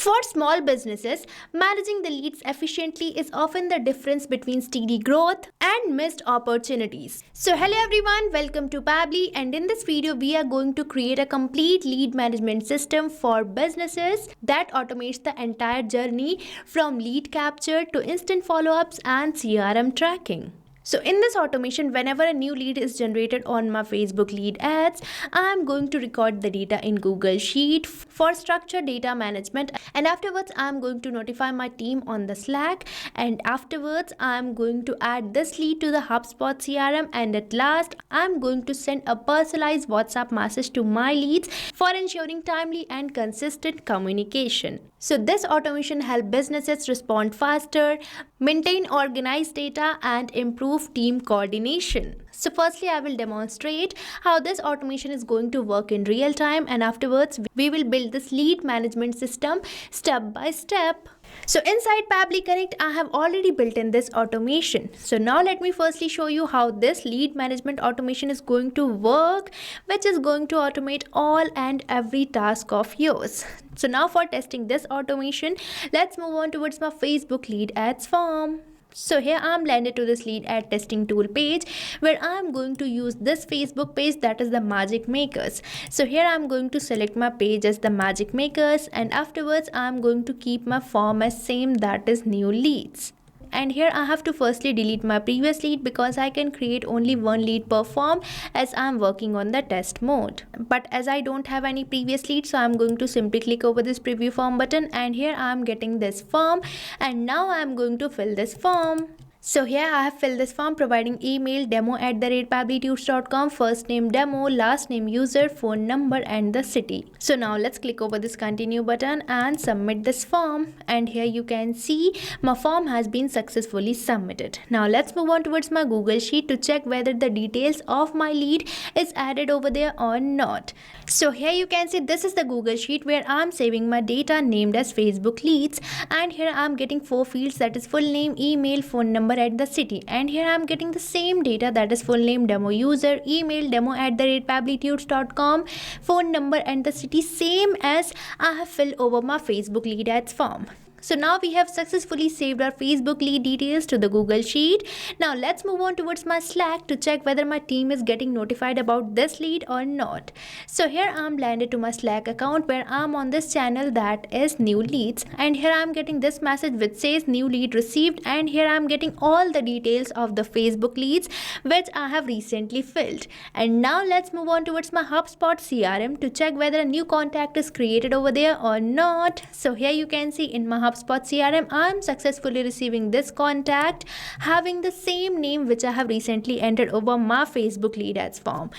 For small businesses, managing the leads efficiently is often the difference between steady growth and missed opportunities. So hello everyone, welcome to Pabbly, and in this video we are going to create a complete lead management system for businesses that automates the entire journey from lead capture to instant follow-ups and CRM tracking. So in this automation, whenever a new lead is generated on my Facebook lead ads, I'm going to record the data in Google Sheet for structured data management, and afterwards I'm going to notify my team on the Slack, and afterwards I'm going to add this lead to the HubSpot CRM, and at last I'm going to send a personalized WhatsApp message to my leads for ensuring timely and consistent communication. So this automation helps businesses respond faster, maintain organized data, and improve team coordination. So firstly, I will demonstrate how this automation is going to work in real time, and afterwards we will build this lead management system step by step. So inside Pabbly Connect, I have already built in this automation. So now let me firstly show you how this lead management automation is going to work, which is going to automate all and every task of yours. So now for testing this automation, let's move on towards my Facebook lead ads form. So here I'm landed to this lead ad testing tool page where I'm going to use this Facebook page, that is the Magic Makers. So here I'm going to select my page as the Magic Makers, and afterwards I'm going to keep my form as same, that is new leads. And here I have to firstly delete my previous lead because I can create only one lead per form as I'm working on the test mode. But as I don't have any previous lead, so I'm going to simply click over this preview form button, and here I'm getting this form, and now I'm going to fill this form. So here I have filled this form providing email demo@pabblytunes.com, first name demo, last name user, phone number and the city. So now let's click over this continue button and submit this form, and here you can see my form has been successfully submitted. Now let's move on towards my Google Sheet to check whether the details of my lead is added over there or not. So here you can see this is the Google Sheet where I'm saving my data named as Facebook leads, and here I'm getting 4 fields, that is full name, email, phone number at the city, and here I'm getting the same data, that is full name, demo user, email demo@pabblytunes.com, phone number and the city, same as I have filled over my Facebook lead ads form. So now we have successfully saved our Facebook lead details to the Google Sheet. Now let's move on towards my Slack to check whether my team is getting notified about this lead or not. So here I'm landed to my Slack account where I'm on this channel, that is new leads, and here I'm getting this message which says new lead received, and here I'm getting all the details of the Facebook leads which I have recently filled. And now let's move on towards my HubSpot CRM to check whether a new contact is created over there or not. So here you can see in my HubSpot CRM, I'm successfully receiving this contact having the same name which I have recently entered over my Facebook lead ads form.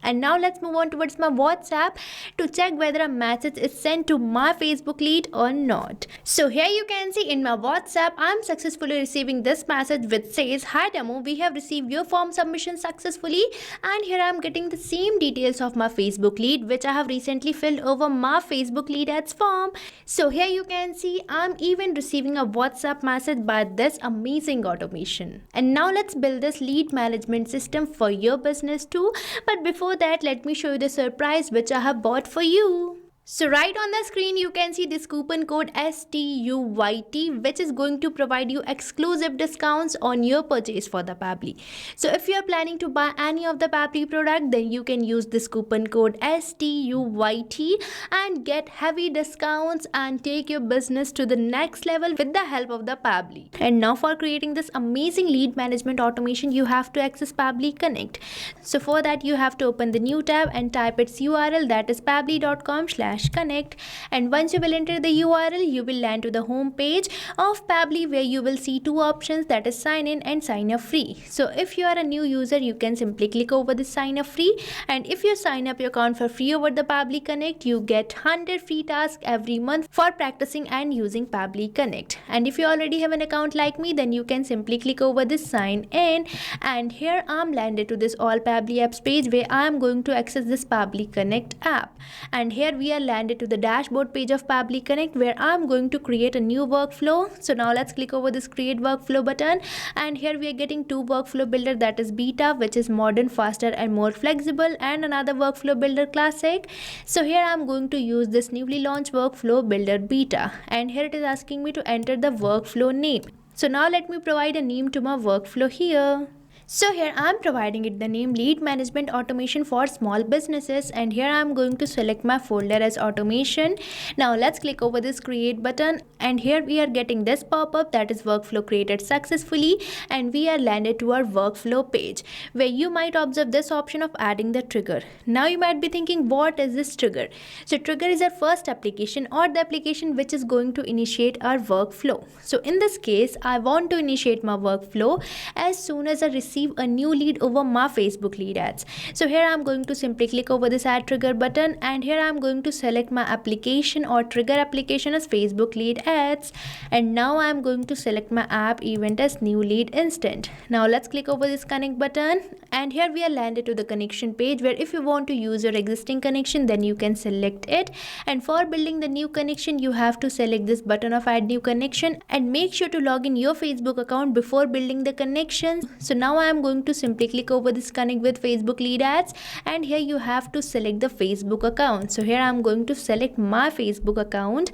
And now let's move on towards my WhatsApp to check whether a message is sent to my Facebook lead or not. So here you can see in my WhatsApp, I'm successfully receiving this message which says, "Hi demo, we have received your form submission successfully," and here I'm getting the same details of my Facebook lead which I have recently filled over my Facebook lead ads form. So here you can see I'm even receiving a WhatsApp message by this amazing automation. And now let's build this lead management system for your business too. But before that, let me show you the surprise which I have bought for you. So right on the screen you can see this coupon code STUYT, which is going to provide you exclusive discounts on your purchase for the Pabbly. So if you are planning to buy any of the Pabbly product, then you can use this coupon code STUYT and get heavy discounts and take your business to the next level with the help of the Pabbly. And now for creating this amazing lead management automation, you have to access Pabbly Connect. So for that you have to open the new tab and type its URL, that is pabbly.com/connect, and once you will enter the URL, you will land to the home page of Pabbly where you will see 2 options, that is sign in and sign up free. So if you are a new user, you can simply click over the sign up free, and if you sign up your account for free over the Pabbly Connect, you get 100 free tasks every month for practicing and using Pabbly Connect. And if you already have an account like me, then you can simply click over this sign in, and here I'm landed to this all Pabbly apps page where I'm going to access this Pabbly Connect app, and here we are landed to the dashboard page of Pabbly Connect, where I'm going to create a new workflow. So now let's click over this create workflow button, and here we are getting two workflow builder, that is beta, which is modern, faster and more flexible, and another workflow builder classic. So here I'm going to use this newly launched workflow builder beta, and here it is asking me to enter the workflow name. So now let me provide a name to my workflow here. So here I am providing it the name Lead Management Automation for Small Businesses, and here I am going to select my folder as automation. Now let's click over this create button, and here we are getting this pop-up, that is workflow created successfully, and we are landed to our workflow page, where you might observe this option of adding the trigger. Now you might be thinking, what is this trigger? So trigger is our first application, or the application which is going to initiate our workflow. So in this case, I want to initiate my workflow as soon as I receive a new lead over my Facebook lead ads. So here I'm going to simply click over this add trigger button, and here I'm going to select my application or trigger application as Facebook lead ads, and now I'm going to select my app event as new lead instant. Now let's click over this connect button, and here we are landed to the connection page, where if you want to use your existing connection, then you can select it, and for building the new connection you have to select this button of add new connection, and make sure to log in your Facebook account before building the connection. So now I am going to simply click over this connect with Facebook lead ads, and here you have to select the Facebook account. So here I am going to select my Facebook account,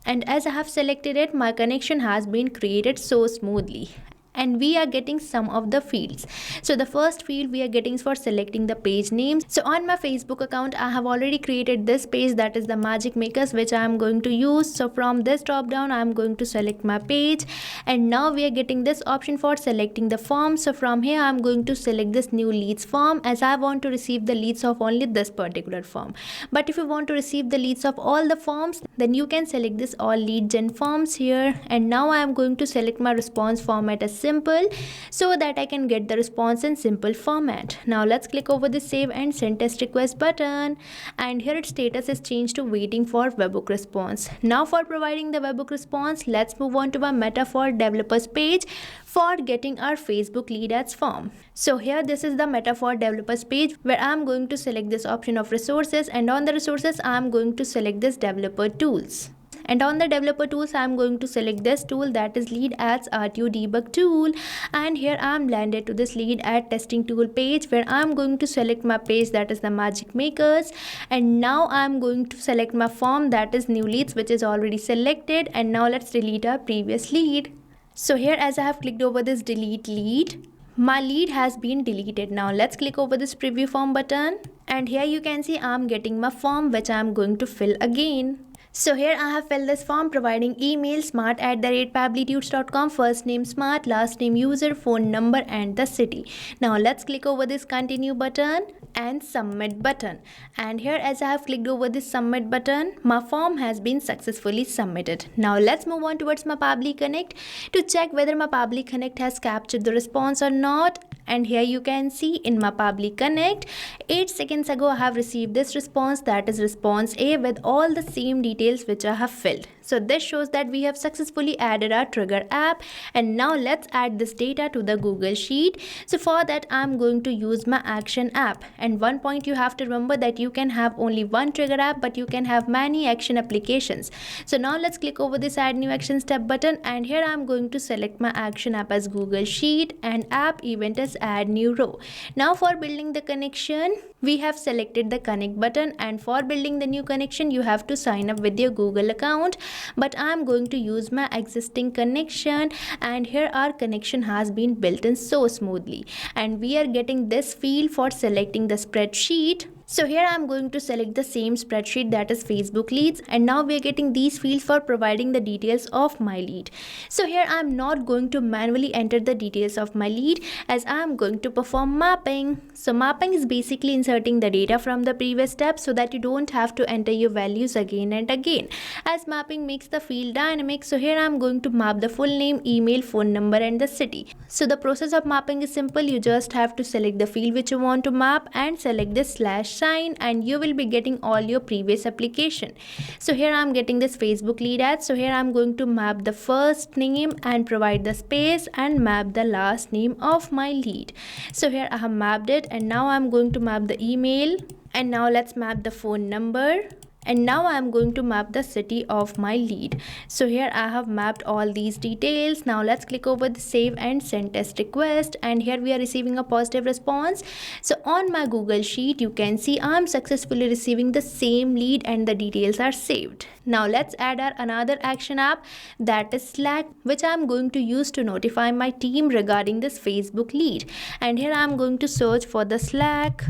and as I have selected it, my connection has been created so smoothly. And we are getting some of the fields. So the first field we are getting for selecting the page names. So on my Facebook account, I have already created this page, that is the magic makers, which I am going to use. So from this drop down, I am going to select my page, and now we are getting this option for selecting the form. So from here I am going to select this new leads form, as I want to receive the leads of only this particular form. But if you want to receive the leads of all the forms, then you can select this all lead gen forms here. And now I am going to select my response format as simple, so that I can get the response in simple format. Now let's click over the save and send test request button, and here its status is changed to waiting for webhook response. Now for providing the webhook response, let's move on to our meta for developers page for getting our Facebook lead ads form. So here this is the meta for developers page, where I am going to select this option of resources, and on the resources I am going to select this developer tools. And on the developer tools, I am going to select this tool, that is lead ads RTO debug tool, and here I am landed to this lead ad testing tool page, where I am going to select my page, that is the magic makers, and now I am going to select my form, that is new leads, which is already selected. And now let's delete our previous lead. So here, as I have clicked over this delete lead, my lead has been deleted. Now let's click over this preview form button, and here you can see I am getting my form, which I am going to fill again. So here I have filled this form providing email smart@pabblytudes.com, first name smart, last name user, phone number and the city. Now let's click over this continue button and submit button, and here as I have clicked over this submit button, my form has been successfully submitted. Now let's move on towards my Pabbly Connect to check whether my Pabbly Connect has captured the response or not. And here you can see in my Pabbly Connect, 8 seconds ago I have received this response, that is response A, with all the same details which I have filled. So this shows that we have successfully added our trigger app, and now let's add this data to the Google Sheet. So for that I'm going to use my action app, and one point you have to remember that you can have only one trigger app, but you can have many action applications. So now let's click over this add new action step button, and here I'm going to select my action app as Google Sheet and app event as add new row. Now for building the connection, we have selected the connect button, and for building the new connection you have to sign up with your Google account, but I'm going to use my existing connection, and here our connection has been built in so smoothly, and we are getting this field for selecting the spreadsheet. So here I am going to select the same spreadsheet, that is Facebook leads, and now we are getting these fields for providing the details of my lead. So here I am not going to manually enter the details of my lead, as I am going to perform mapping. So mapping is basically inserting the data from the previous step so that you don't have to enter your values again and again, as mapping makes the field dynamic. So here I am going to map the full name, email, phone number and the city. So the process of mapping is simple. You just have to select the field which you want to map and select this slash sign, and you will be getting all your previous application. So here I am getting this Facebook lead ad. So here I am going to map the first name and provide the space and map the last name of my lead. So here I have mapped it, and now I am going to map the email, and now let's map the phone number. And now I am going to map the city of my lead. So here I have mapped all these details. Now let's click over the save and send test request, and here we are receiving a positive response. So on my Google Sheet you can see I'm successfully receiving the same lead and the details are saved. Now let's add our another action app, that is Slack, which I'm going to use to notify my team regarding this Facebook lead. And here I'm going to search for the Slack,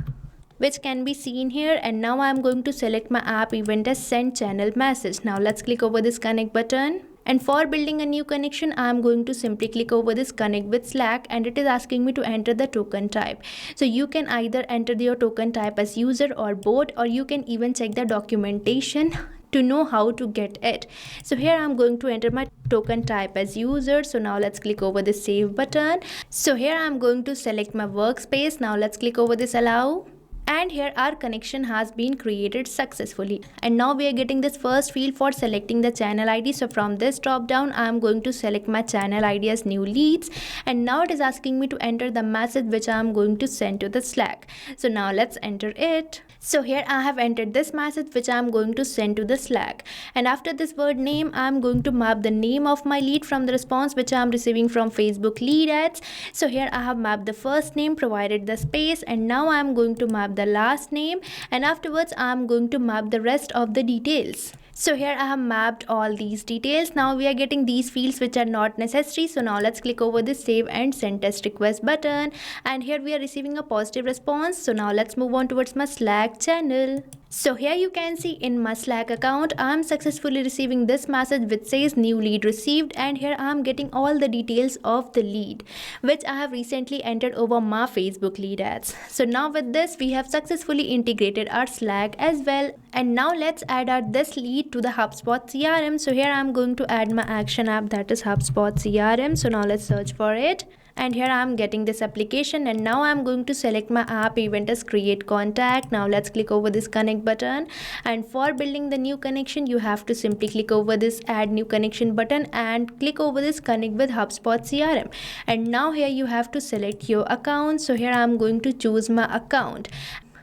which can be seen here, and now I'm going to select my app event as send channel message. Now let's click over this connect button, and for building a new connection I'm going to simply click over this connect with Slack, and it is asking me to enter the token type. So you can either enter your token type as user or bot, or you can even check the documentation to know how to get it. So here I'm going to enter my token type as user. So now let's click over the save button. So here I'm going to select my workspace. Now let's click over this allow, and here our connection has been created successfully. And now we are getting this first field for selecting the channel ID. So from this drop down I am going to select my channel ID as new leads, and now it is asking me to enter the message which I am going to send to the Slack. So now let's enter it. So here I have entered this message which I am going to send to the Slack, and after this word name I am going to map the name of my lead from the response which I am receiving from Facebook lead ads. So here I have mapped the first name, provided the space, and now I am going to map the last name, and afterwards I am going to map the rest of the details. So here I have mapped all these details. Now we are getting these fields which are not necessary. So now let's click over the save and send test request button, and here we are receiving a positive response. So now let's move on towards my Slack channel. So here you can see in my Slack account I am successfully receiving this message which says new lead received, and here I am getting all the details of the lead which I have recently entered over my Facebook lead ads. So now with this we have successfully integrated our Slack as well, and now let's add our this lead to the HubSpot CRM. So here I am going to add my action app, that is HubSpot CRM. So now let's search for it, and here I am getting this application, and now I am going to select my app event as create contact. Now let's click over this connect button, and for building the new connection you have to simply click over this add new connection button and click over this connect with HubSpot CRM. And now here you have to select your account. So here I am going to choose my account,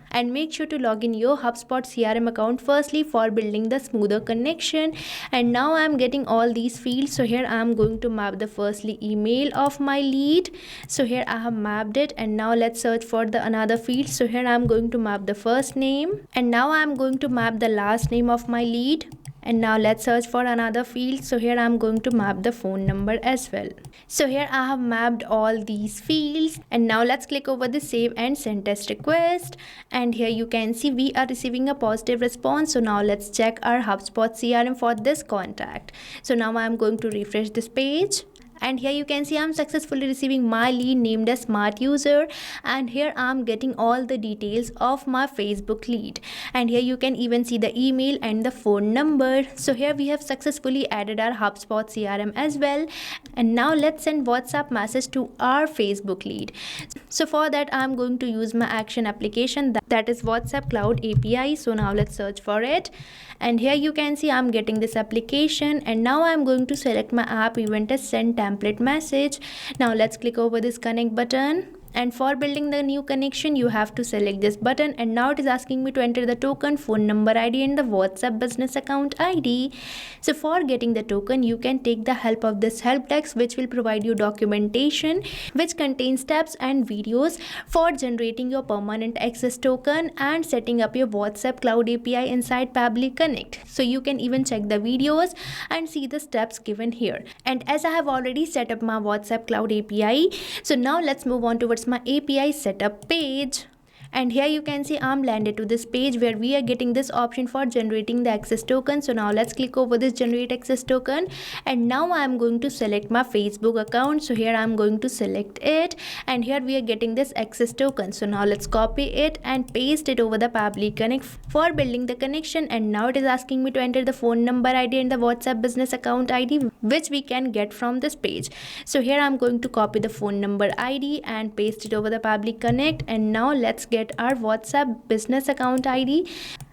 and make sure to log in your HubSpot CRM account firstly for building the smoother connection. And now I am getting all these fields. So here I am going to map the firstly email of my lead. So here I have mapped it, and now let's search for the another field. So here I am going to map the first name, and now I am going to map the last name of my lead. And now let's search for another field. So here I'm going to map the phone number as well. So here I have mapped all these fields, and now let's click over the save and send test request, and here you can see we are receiving a positive response. So now let's check our HubSpot CRM for this contact. So now I'm going to refresh this page, and here you can see I'm successfully receiving my lead named as smart user, and here I'm getting all the details of my Facebook lead, and here you can even see the email and the phone number. So here we have successfully added our HubSpot CRM as well, and now let's send WhatsApp message to our Facebook lead. So for that I'm going to use my action application, that is WhatsApp Cloud API. So now let's search for it, and here you can see I'm getting this application, and now I'm going to select my app event as send template message. Now let's click over this connect button, and for building the new connection you have to select this button, and now it is asking me to enter the token, phone number ID, and the WhatsApp business account ID. So for getting the token you can take the help of this help text, which will provide you documentation which contains steps and videos for generating your permanent access token and setting up your WhatsApp Cloud API inside Pabbly Connect. So you can even check the videos and see the steps given here. And as I have already set up my WhatsApp Cloud API, so now let's move on towards my API setup page. And here you can see I'm landed to this page where we are getting this option for generating the access token. So now let's click over this generate access token, and now I'm going to select my Facebook account. So here I'm going to select it, and here we are getting this access token. So now let's copy it and paste it over the Pabbly Connect for building the connection, and now it is asking me to enter the phone number ID and the WhatsApp business account ID which we can get from this page. So here I'm going to copy the phone number ID and paste it over the Pabbly Connect, and now let's get get our WhatsApp business account ID.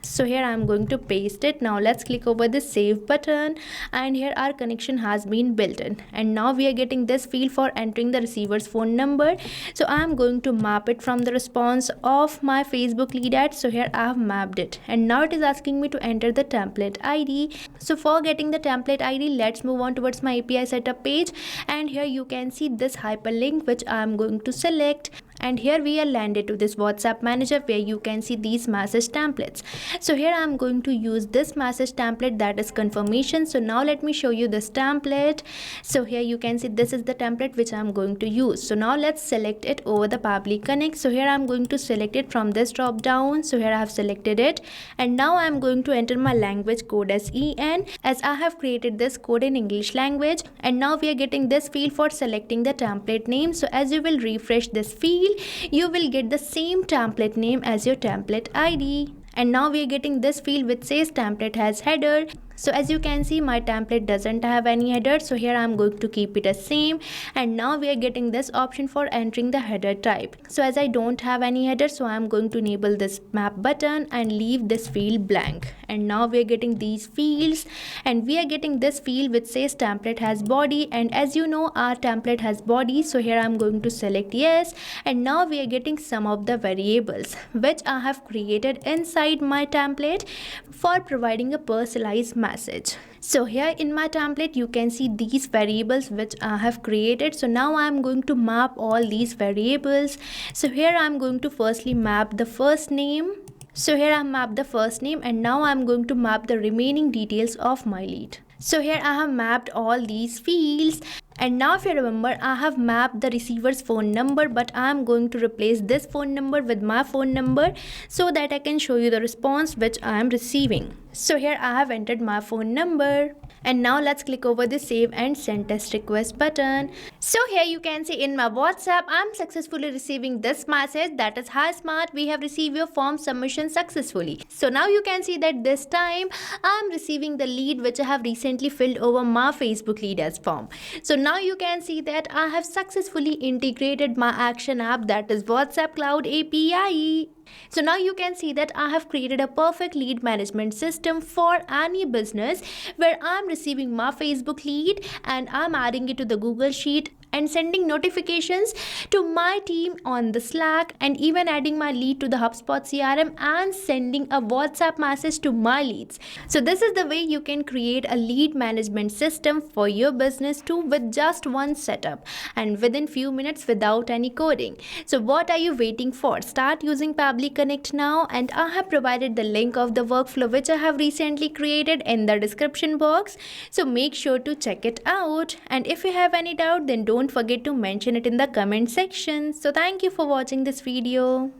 So here I'm going to paste it. Now let's click over the save button, and here our connection has been built in, and now we are getting this field for entering the receiver's phone number. So I'm going to map it from the response of my Facebook lead ad. So here I have mapped it, and now it is asking me to enter the template ID. So for getting the template ID, let's move on towards my API setup page, and here you can see this hyperlink which I'm going to select. And here we are landed to this WhatsApp manager where you can see these message templates. So here I'm going to use this message template, that is confirmation. So now let me show you this template. So here you can see this is the template which I'm going to use. So now let's select it over the Pabbly Connect. So here I'm going to select it from this drop down. So here I have selected it, and now I'm going to enter my language code as EN, as I have created this code in English language. And now we are getting this field for selecting the template name. So as you will refresh this field, you will get the same template name as your template ID. And now we are getting this field which says template has header. So as you can see, my template doesn't have any header, so here I'm going to keep it as same. And now we are getting this option for entering the header type. So as I don't have any header, so I'm going to enable this map button and leave this field blank. And now we are getting these fields, and we are getting this field which says template has body. And as you know, our template has body, so here I'm going to select yes. And now we are getting some of the variables which I have created inside my template for providing a personalized message. So here in my template you can see these variables which I have created. So now I am going to map all these variables. So here I am going to firstly map the first name. So here I have mapped the first name, and now I am going to map the remaining details of my lead. So here I have mapped all these fields. And now if you remember, I have mapped the receiver's phone number, but I am going to replace this phone number with my phone number so that I can show you the response which I am receiving. So here I have entered my phone number. And now let's click over the save and send test request button. So here you can see in my WhatsApp, I'm successfully receiving this message, that is, hi Smart, we have received your form submission successfully. So now you can see that this time I'm receiving the lead which I have recently filled over my Facebook lead as form. So now you can see that I have successfully integrated my action app, that is WhatsApp Cloud API. So now you can see that I have created a perfect lead management system for any business where I'm receiving my Facebook lead and I'm adding it to the Google Sheet and sending notifications to my team on the Slack, and even adding my lead to the HubSpot CRM and sending a WhatsApp message to my leads. So this is the way you can create a lead management system for your business too, with just one setup and within few minutes without any coding. So what are you waiting for? Start using Pabbly Connect now, and I have provided the link of the workflow which I have recently created in the description box. So make sure to check it out, and if you have any doubt, then don't forget to mention it in the comment section. So thank you for watching this video.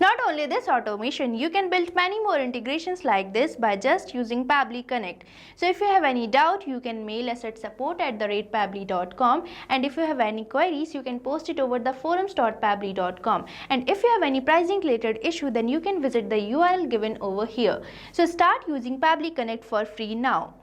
Not only this automation, you can build many more integrations like this by just using Pabbly Connect. So if you have any doubt, you can mail us at support@pabbly.com, and if you have any queries, you can post it over the forums.pabbly.com. and if you have any pricing related issue, then you can visit the URL given over here. So start using Pabbly Connect for free now.